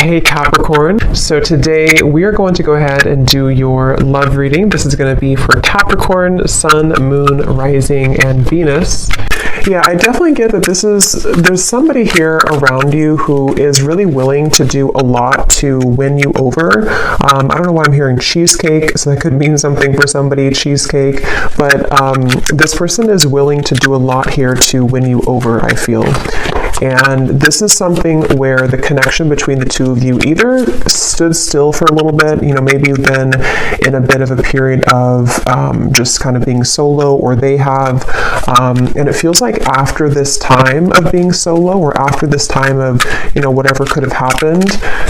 Hey Capricorn, so today we are going to go ahead and do your love reading. This is going to be for Capricorn, Sun, Moon, Rising, and Venus. Yeah, I definitely get that there's somebody here around you who is really willing to do a lot to win you over. I don't know why I'm hearing cheesecake, so that could mean something for somebody, cheesecake, but this person is willing to do a lot here to win you over, I feel. And this is something where the connection between the two of you either stood still for a little bit, maybe you've been in a bit of a period of just kind of being solo, or they have, and it feels like after this time of being solo, or after this time of, whatever could have happened,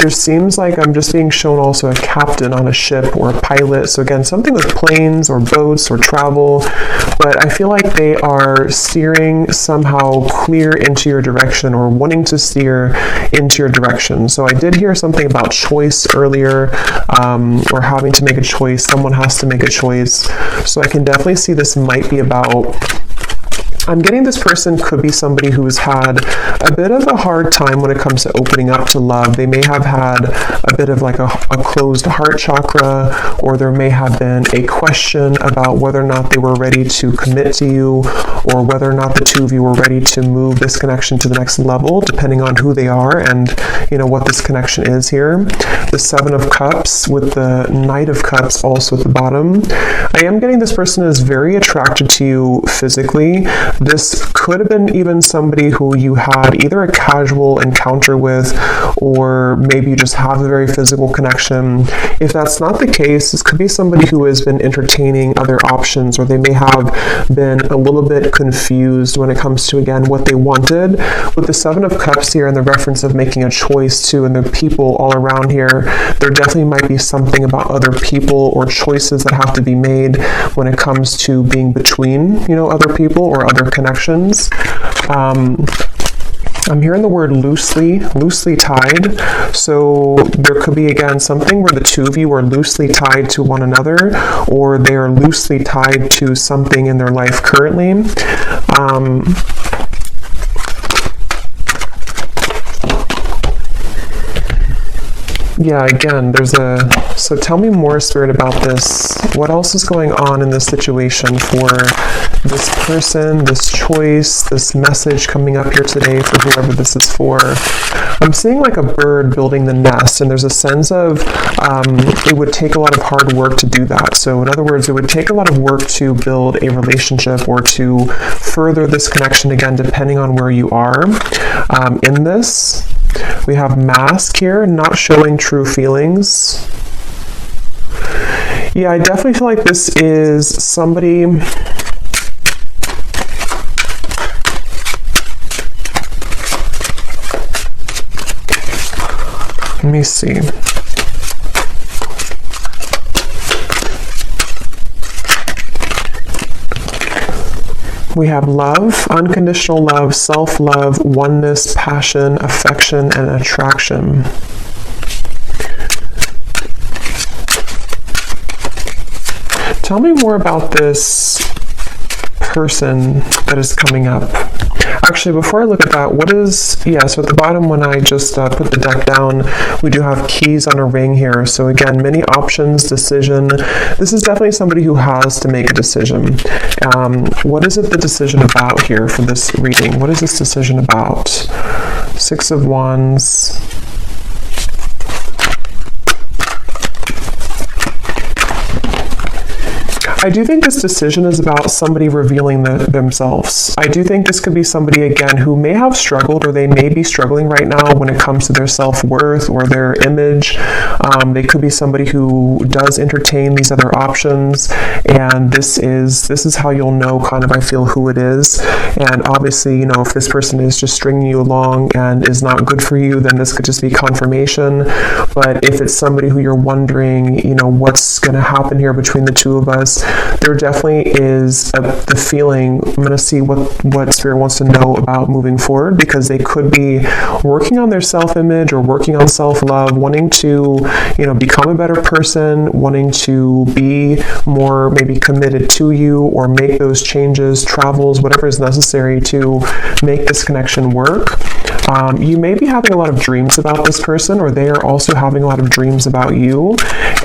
there seems like I'm just being shown also a captain on a ship or a pilot. So again, something with planes or boats or travel, but I feel like they are steering somehow clear into your direction, or wanting to steer into your direction. So I did hear something about choice earlier, or having to make a choice. Someone has to make a choice. So I can definitely see this might be about, I'm getting this person could be somebody who's had a bit of a hard time when it comes to opening up to love. They may have had a bit of like a closed heart chakra, or there may have been a question about whether or not they were ready to commit to you, or whether or not the two of you were ready to move this connection to the next level, depending on who they are and what this connection is here. The Seven of Cups with the Knight of Cups also at the bottom. I am getting this person is very attracted to you physically. This could have been even somebody who you had either a casual encounter with, or maybe you just have a very physical connection. If that's not the case, this could be somebody who has been entertaining other options, or they may have been a little bit confused when it comes to, again, what they wanted. With the Seven of Cups here and the reference of making a choice too, and the people all around here, there definitely might be something about other people or choices that have to be made when it comes to being between, other people or other connections. I'm hearing the word loosely tied. So there could be, again, something where the two of you are loosely tied to one another, or they are loosely tied to something in their life currently. Yeah, again, so tell me more, Spirit, about this. What else is going on in this situation for this person, this choice, this message coming up here today for whoever this is for? I'm seeing like a bird building the nest, and there's a sense of it would take a lot of hard work to do that. So in other words, it would take a lot of work to build a relationship or to further this connection, again, depending on where you are in this. We have Mask here, not showing true feelings. Yeah, I definitely feel like this is somebody... Let me see. We have love, unconditional love, self-love, oneness, passion, affection, and attraction. Tell me more about this person that is coming up. Actually, before I look at that, so at the bottom when I just put the deck down, we do have keys on a ring here. So again, many options, decision. This is definitely somebody who has to make a decision. What is it the decision about here for this reading? What is this decision about? Six of Wands. I do think this decision is about somebody revealing themselves. I do think this could be somebody, again, who may have struggled, or they may be struggling right now when it comes to their self-worth or their image. They could be somebody who does entertain these other options, and this is how you'll know, kind of, I feel, who it is. And obviously, if this person is just stringing you along and is not good for you, then this could just be confirmation. But if it's somebody who you're wondering, what's going to happen here between the two of us, there definitely is the feeling. I'm going to see what Spirit wants to know about moving forward, because they could be working on their self-image or working on self-love, wanting to, become a better person, wanting to be more maybe committed to you, or make those changes, travels, whatever is necessary to make this connection work. You may be having a lot of dreams about this person, or they are also having a lot of dreams about you.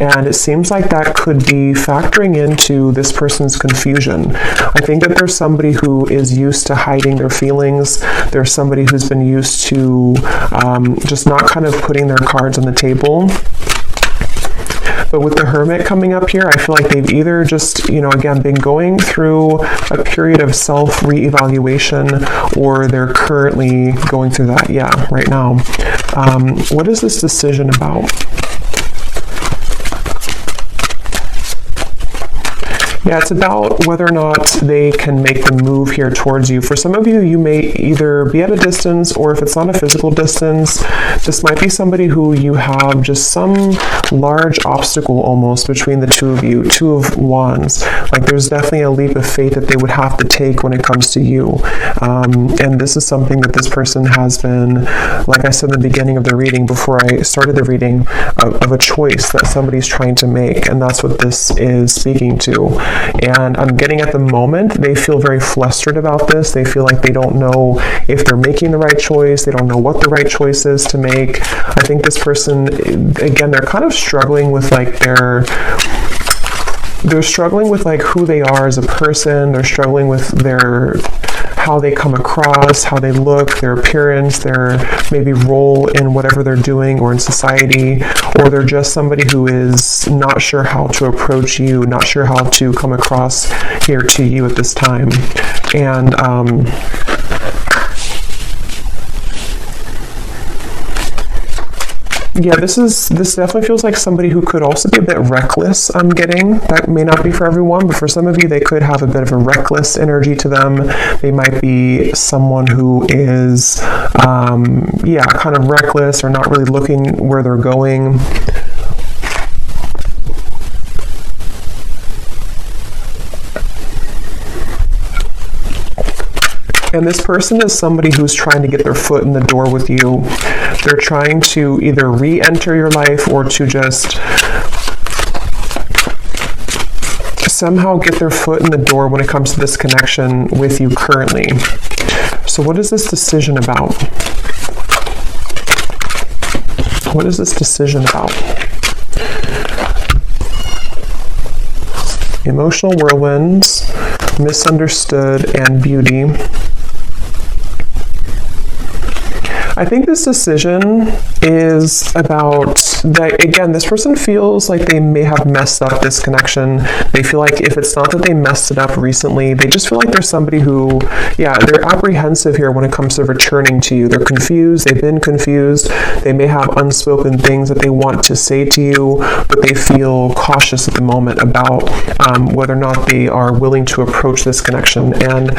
And it seems like that could be factoring into this person's confusion. I think that there's somebody who is used to hiding their feelings. There's somebody who's been used to just not kind of putting their cards on the table. But with the Hermit coming up here, I feel like they've either just, again, been going through a period of self-reevaluation, or they're currently going through that, right now. What is this decision about? Yeah, it's about whether or not they can make the move here towards you. For some of you, you may either be at a distance, or if it's not a physical distance, this might be somebody who you have just some large obstacle almost between the two of you, Two of Wands. Like there's definitely a leap of faith that they would have to take when it comes to you. And this is something that this person has been, like I said in the beginning of the reading, before I started the reading, of a choice that somebody's trying to make. And that's what this is speaking to. And I'm getting at the moment, they feel very flustered about this. They feel like they don't know if they're making the right choice. They don't know what the right choice is to make. I think this person, again, they're kind of struggling with they're struggling with who they are as a person. They're struggling with how they come across, how they look, their appearance, their maybe role in whatever they're doing or in society, or they're just somebody who is not sure how to approach you, not sure how to come across here to you at this time. And yeah, this definitely feels like somebody who could also be a bit reckless, I'm getting. That may not be for everyone, but for some of you, they could have a bit of a reckless energy to them. They might be someone who is, kind of reckless, or not really looking where they're going. And this person is somebody who's trying to get their foot in the door with you. They're trying to either re-enter your life, or to just somehow get their foot in the door when it comes to this connection with you currently. So what is this decision about? What is this decision about? Emotional whirlwinds, misunderstood, and beauty. I think this decision is about that, again, this person feels like they may have messed up this connection. They feel like if it's not that they messed it up recently, they just feel like there's somebody who, they're apprehensive here when it comes to returning to you. They're confused. They've been confused. They may have unspoken things that they want to say to you, but they feel cautious at the moment about whether or not they are willing to approach this connection. And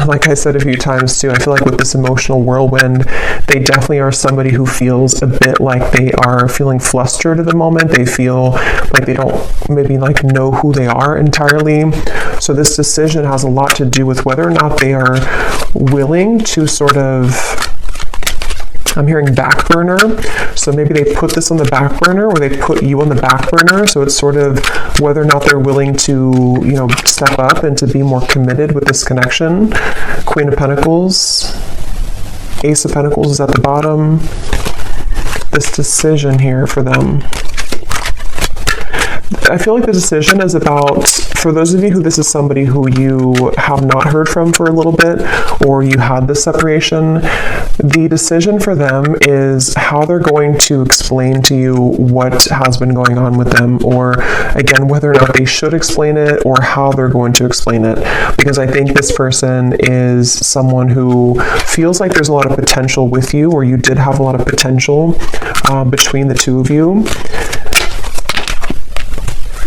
like I said a few times too, I feel like with this emotional whirlwind, they definitely are somebody who feels a bit like they are feeling flustered at the moment. They feel like they don't maybe know who they are entirely. So this decision has a lot to do with whether or not they are willing to sort of, I'm hearing back burner. So maybe they put this on the back burner, or they put you on the back burner. So it's sort of whether or not they're willing to, step up and to be more committed with this connection. Queen of Pentacles. Ace of Pentacles is at the bottom. This decision here for them. I feel like the decision is about, for those of you who this is somebody who you have not heard from for a little bit, or you had this separation, the decision for them is how they're going to explain to you what has been going on with them, or again, whether or not they should explain it, or how they're going to explain it. Because I think this person is someone who feels like there's a lot of potential with you, or you did have a lot of potential between the two of you.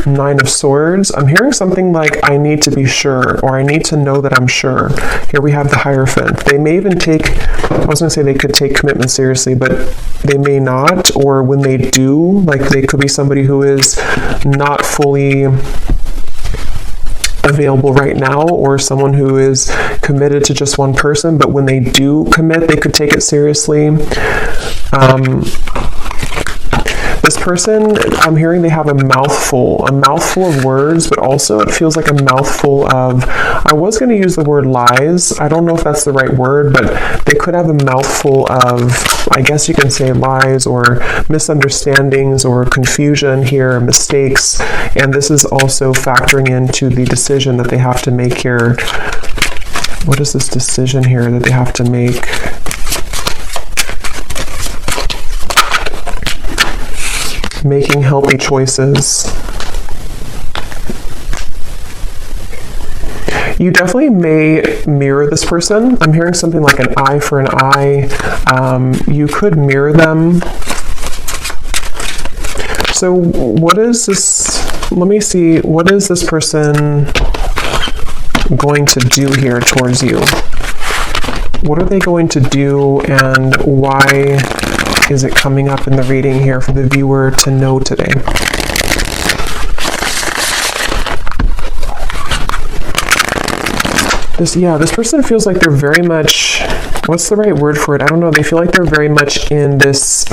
Nine of Swords. I'm hearing something like, I need to be sure, or I need to know that I'm sure. Here we have the Hierophant. They may even take, I was going to say they could take commitment seriously, but they may not, or when they do, they could be somebody who is not fully available right now, or someone who is committed to just one person, but when they do commit, they could take it seriously. this person, I'm hearing they have a mouthful of words, but also it feels like a mouthful of, I was going to use the word lies. I don't know if that's the right word, but they could have a mouthful of, I guess you can say lies or misunderstandings or confusion here, mistakes. And this is also factoring into the decision that they have to make here. What is this decision here that they have to make? Making healthy choices. You definitely may mirror this person. I'm hearing something like an eye for an eye. You could mirror them. So what is this? Let me see. What is this person going to do here towards you? What are they going to do, and why is it coming up in the reading here for the viewer to know today? This person feels like they're very much, what's the right word for it? I don't know. They feel like they're very much in this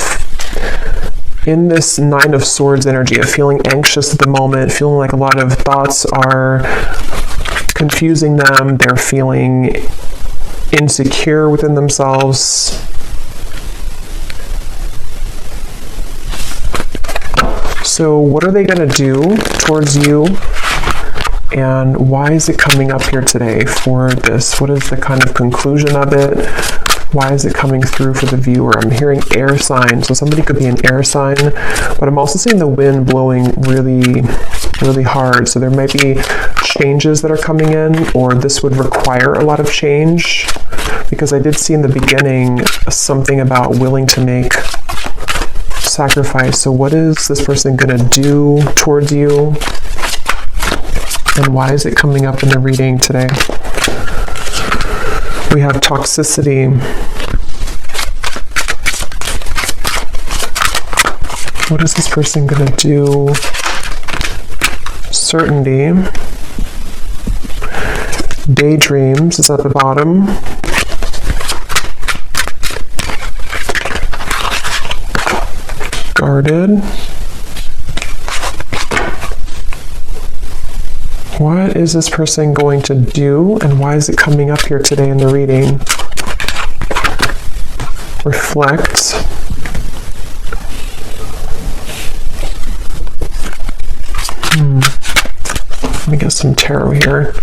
Nine of Swords energy of feeling anxious at the moment, feeling like a lot of thoughts are confusing them. They're feeling insecure within themselves. So what are they going to do towards you? And why is it coming up here today for this? What is the kind of conclusion of it? Why is it coming through for the viewer? I'm hearing air sign, so somebody could be an air sign, but I'm also seeing the wind blowing really, really hard. So there might be changes that are coming in, or this would require a lot of change, because I did see in the beginning something about willing to make sacrifice. So what is this person going to do towards you? And why is it coming up in the reading today? We have toxicity. What is this person going to do? Certainty. Daydreams is at the bottom. Guarded. What is this person going to do, and why is it coming up here today in the reading? Reflect. Let me get some tarot here.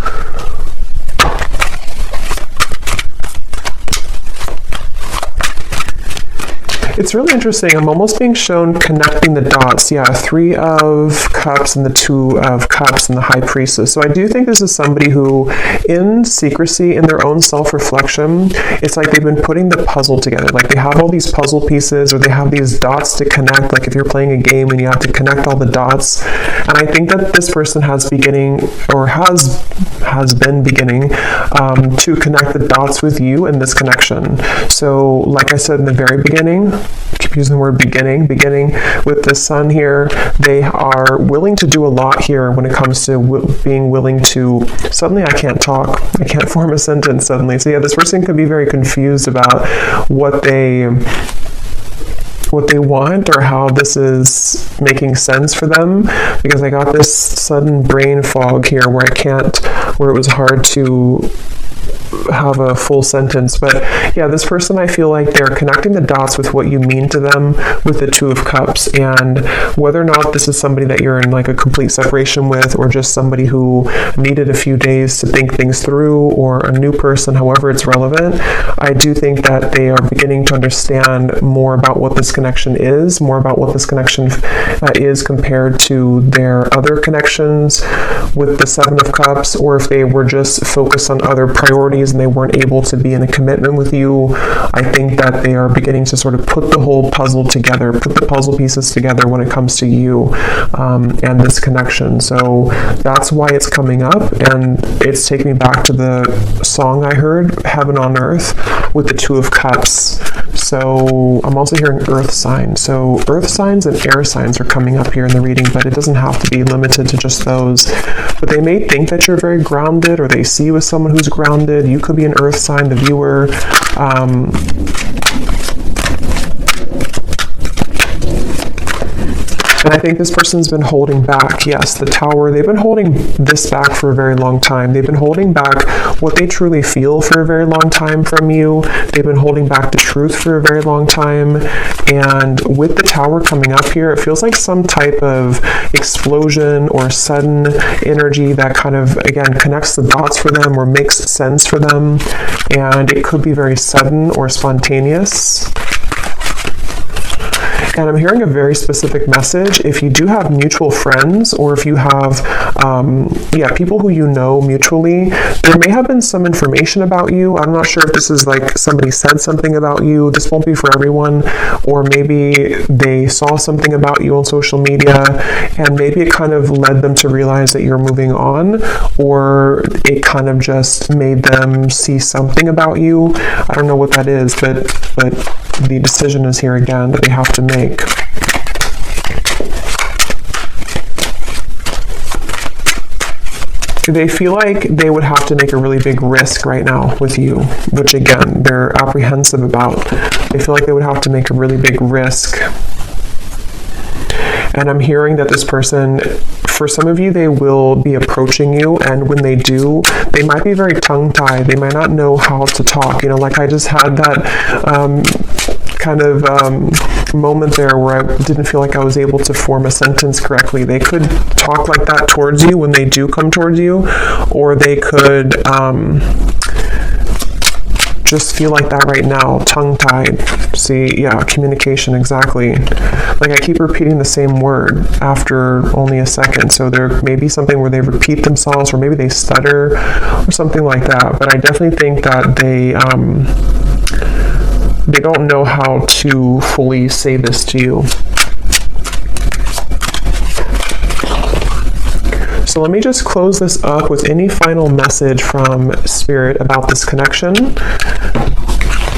It's really interesting. I'm almost being shown connecting the dots. Yeah, 3 of Cups and the 2 of Cups and the High Priestess. So I do think this is somebody who, in secrecy, in their own self-reflection, it's like they've been putting the puzzle together. Like they have all these puzzle pieces, or they have these dots to connect. Like if you're playing a game and you have to connect all the dots. And I think that this person has beginning, or has been beginning, to connect the dots with you in this connection. So like I said in the very beginning, I keep using the word beginning with the sun here, they are willing to do a lot here when it comes to being willing to, suddenly I can't talk, I can't form a sentence suddenly. So yeah, this person could be very confused about what they want, or how this is making sense for them, because I got this sudden brain fog here where it was hard to have a full sentence. But yeah, this person, I feel like they're connecting the dots with what you mean to them with the 2 of Cups, and whether or not this is somebody that you're in like a complete separation with, or just somebody who needed a few days to think things through, or a new person, however it's relevant, I do think that they are beginning to understand more about what this connection is, more about what this connection is compared to their other connections with the 7 of Cups, or if they were just focused on other priorities and they weren't able to be in a commitment with you. I think that they are beginning to sort of put the whole puzzle together, put the puzzle pieces together when it comes to you and this connection. So that's why it's coming up, and it's taking me back to the song I heard, Heaven on Earth, with the 2 of Cups. So I'm also hearing earth signs. So earth signs and air signs are coming up here in the reading, but it doesn't have to be limited to just those. But they may think that you're very grounded, or they see you as someone who's grounded. You could be an earth sign, the viewer. And I think this person's been holding back. Yes, the Tower, they've been holding this back for a very long time. They've been holding back what they truly feel for a very long time from you. They've been holding back the truth for a very long time. And with the Tower coming up here, it feels like some type of explosion or sudden energy that kind of, again, connects the dots for them or makes sense for them. And it could be very sudden or spontaneous. And I'm hearing a very specific message. If you do have mutual friends, or if you have, people who you know mutually, there may have been some information about you. I'm not sure if this is like somebody said something about you. This won't be for everyone. Or maybe they saw something about you on social media, and maybe it kind of led them to realize that you're moving on, or it kind of just made them see something about you. I don't know what that is, but the decision is here again that they have to make. They feel like they would have to make a really big risk right now with you, which again, they're apprehensive about. They feel like they would have to make a really big risk. And I'm hearing that this person, for some of you, they will be approaching you, and when they do, they might be very tongue-tied. They might not know how to talk. You know, like I just had that moment there where I didn't feel like I was able to form a sentence correctly. They could talk like that towards you when they do come towards you, or they could just feel like that right now, tongue-tied. See, yeah, communication, exactly. Like I keep repeating the same word after only a second, so there may be something where they repeat themselves, or maybe they stutter, or something like that. But I definitely think that they don't know how to fully say this to you. So let me just close this up with any final message from Spirit about this connection,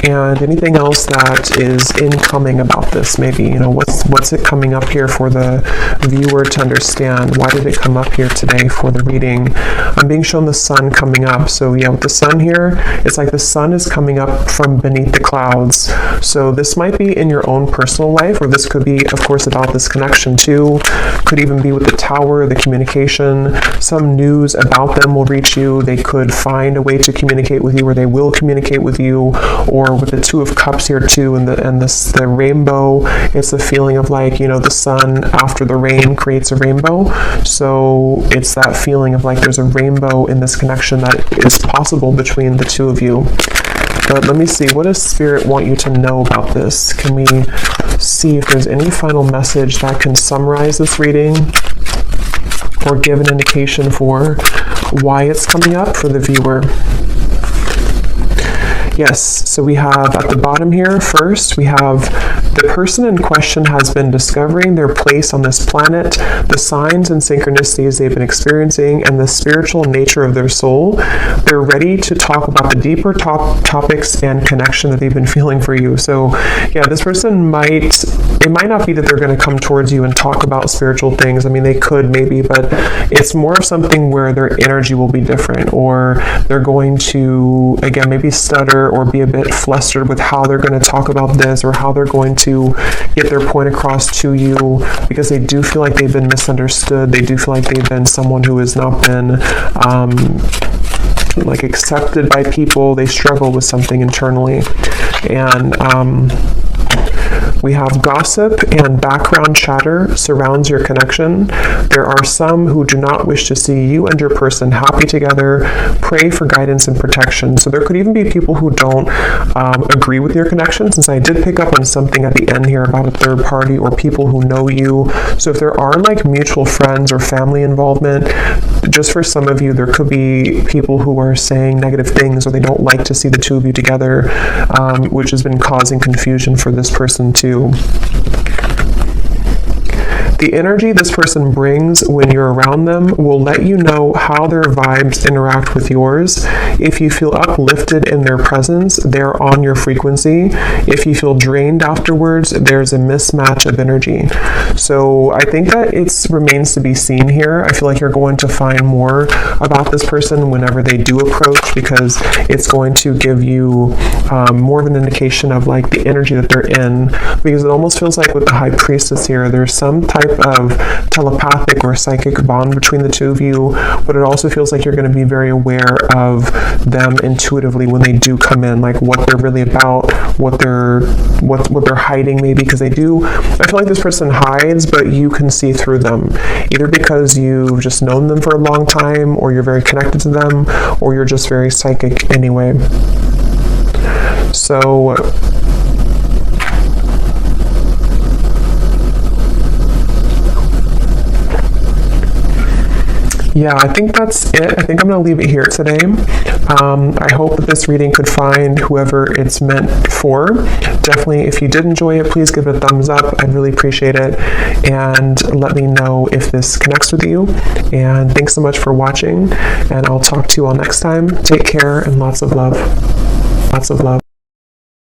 and anything else that is incoming about this. Maybe, you know, what's it coming up here for the viewer to understand? Why did it come up here today for the reading? I'm being shown the sun coming up. So yeah, with the sun here, it's like the sun is coming up from beneath the clouds. So this might be in your own personal life, or this could be, of course, about this connection too. Could even be with the Tower, the communication. Some news about them will reach you. They could find a way to communicate with you, or they will communicate with you. Or with the Two of Cups here too, and the rainbow, it's a feeling of like, you know, the sun after the rain creates a rainbow. So it's that feeling of like there's a rainbow in this connection that is possible between the two of you. But let me see, what does Spirit want you to know about this? Can we see if there's any final message that can summarize this reading, or give an indication for why it's coming up for the viewer? Yes, so we have at the bottom here, first, we have the person in question has been discovering their place on this planet, the signs and synchronicities they've been experiencing, and the spiritual nature of their soul. They're ready to talk about the deeper topics and connection that they've been feeling for you. So yeah, this person it might not be that they're going to come towards you and talk about spiritual things. I mean, they could maybe, but it's more of something where their energy will be different, or they're going to, again, maybe stutter or be a bit flustered with how they're going to talk about this, or how they're going to get their point across to you, because they do feel like they've been misunderstood. They do feel like they've been someone who has not been like accepted by people. They struggle with something internally. And we have gossip and background chatter surrounds your connection. There are some who do not wish to see you and your person happy together. Pray for guidance and protection. So there could even be people who don't agree with your connection, since I did pick up on something at the end here about a third party or people who know you. So if there are like mutual friends or family involvement, just for some of you, there could be people who are saying negative things, or they don't like to see the two of you together, which has been causing confusion for this person too. The energy this person brings when you're around them will let you know how their vibes interact with yours. If you feel uplifted in their presence, they're on your frequency. If you feel drained afterwards, there's a mismatch of energy. So I think that it remains to be seen here. I feel like you're going to find more about this person whenever they do approach, because it's going to give you more of an indication of like the energy that they're in, because it almost feels like with the High Priestess here, there's some type type of telepathic or psychic bond between the two of you, but it also feels like you're going to be very aware of them intuitively when they do come in, like what they're really about, what they're hiding maybe, because I feel like this person hides, but you can see through them, either because you've just known them for a long time, or you're very connected to them, or you're just very psychic anyway. So yeah, I think that's it. I think I'm going to leave it here today. I hope that this reading could find whoever it's meant for. Definitely, if you did enjoy it, please give it a thumbs up. I'd really appreciate it. And let me know if this connects with you. And thanks so much for watching. And I'll talk to you all next time. Take care and lots of love. Lots of love.